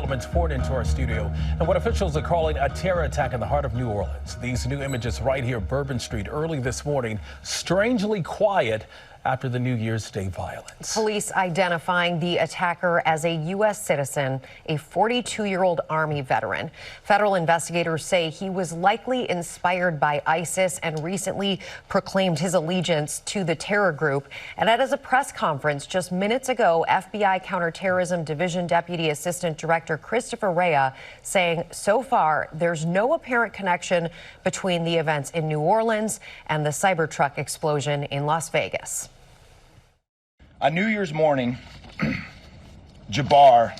developments poured into our studio and what officials are calling a terror attack in the heart of New Orleans. These new images right here, Bourbon Street, early this morning, strangely quiet after the New Year's Day violence. Police identifying the attacker as a U.S. citizen, a 42-year-old Army veteran. Federal investigators say he was likely inspired by ISIS and recently proclaimed his allegiance to the terror group. And at a press conference just minutes ago, FBI Counterterrorism Division Deputy Assistant Director Christopher Rea saying so far there's no apparent connection between the events in New Orleans and the Cybertruck explosion in Las Vegas. On New Year's morning, Jabbar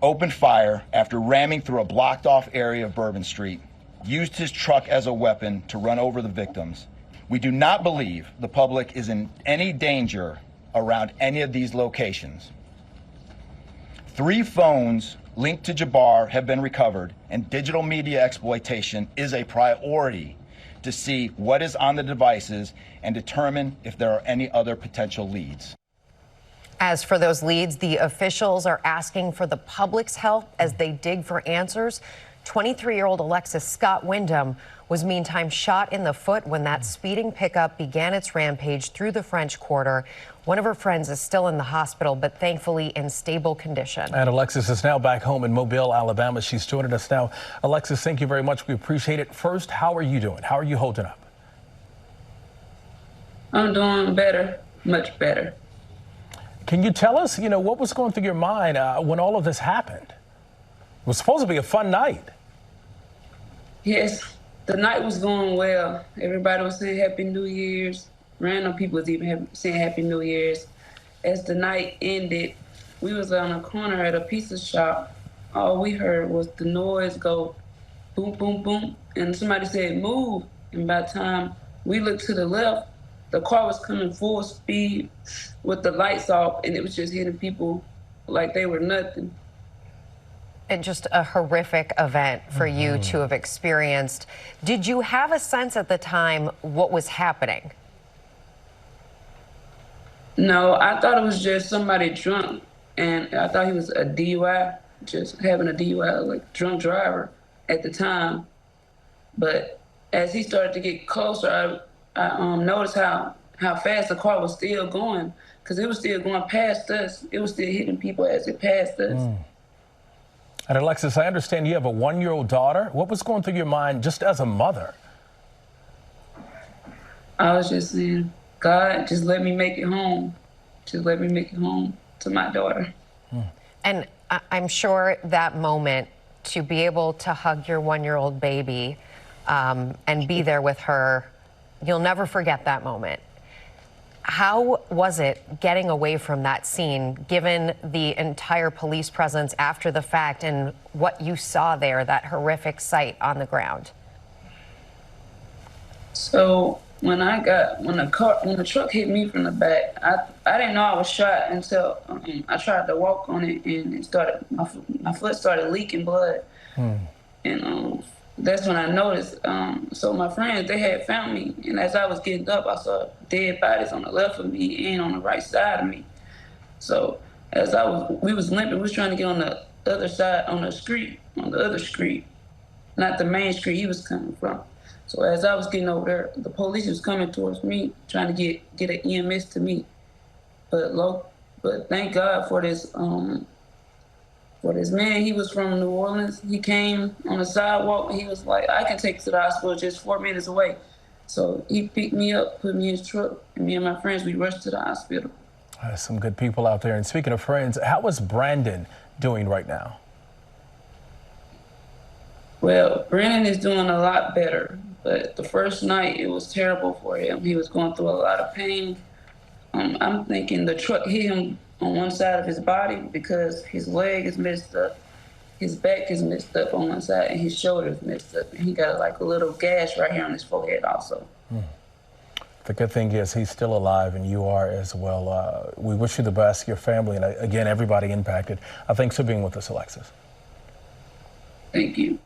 opened fire after ramming through a blocked-off area of Bourbon Street, used his truck as a weapon to run over the victims. We do not believe the public is in any danger around any of these locations. 3 phones linked to Jabbar have been recovered, and digital media exploitation is a priority to see what is on the devices and determine if there are any other potential leads. As for those leads, the officials are asking for the public's help as they dig for answers. 23-year-old Alexis Scott-Windham was meantime shot in the foot when that speeding pickup began its rampage through the French Quarter. One of her friends is still in the hospital, but thankfully in stable condition. And Alexis is now back home in Mobile, Alabama. She's joining us now. Alexis, thank you very much. We appreciate it. First, how are you doing? How are you holding up? I'm doing better, much better. Can you tell us, what was going through your mind when all of this happened? It was supposed to be a fun night. Yes, the night was going well. Everybody was saying Happy New Year's. Random people was even saying Happy New Year's. As the night ended, we was on a corner at a pizza shop. All we heard was the noise go boom, boom, boom. And somebody said, move. And by the time we looked to the left, the car was coming full speed with the lights off, and it was just hitting people like they were nothing. And just a horrific event for you to have experienced. Did you have a sense at the time what was happening? No, I thought it was just somebody drunk, and I thought he was a DUI, just having a DUI, like drunk driver at the time. But as he started to get closer, I noticed how fast the car was still going, because it was still going past us. It was still hitting people as it passed us. And Alexis, I understand you have a 1-year-old daughter. What was going through your mind just as a mother? I was just saying, God, just let me make it home. Just let me make it home to my daughter. And I'm sure that moment to be able to hug your 1-year-old baby and be there with her, you'll never forget that moment. How was it getting away from that scene, given the entire police presence after the fact and what you saw there, that horrific sight on the ground? So when the truck hit me from the back, I didn't know I was shot until I tried to walk on it, and my foot started leaking blood. And that's when I noticed. So my friends, they had found me, and as I was getting up, I saw dead bodies on the left of me and on the right side of me. So as we was limping, we was trying to get on the other side, on the other street, not the main street he was coming from. So as I was getting over there, the police was coming towards me, trying to get an EMS to me. But thank God for this man. He was from New Orleans. He came on the sidewalk, and he was like, I can take you to the hospital just 4 minutes away. So he picked me up, put me in his truck, and me and my friends, we rushed to the hospital. Some good people out there. And speaking of friends, how is Brandon doing right now? Well, Brandon is doing a lot better, but the first night, it was terrible for him. He was going through a lot of pain. I'm thinking the truck hit him on one side of his body because his leg is messed up, his back is messed up on one side, and his shoulder is messed up. And he got like a little gash right here on his forehead also. The good thing is he's still alive, and you are as well. We wish you the best, your family, and again, everybody impacted. Thanks for being with us, Alexis. Thank you.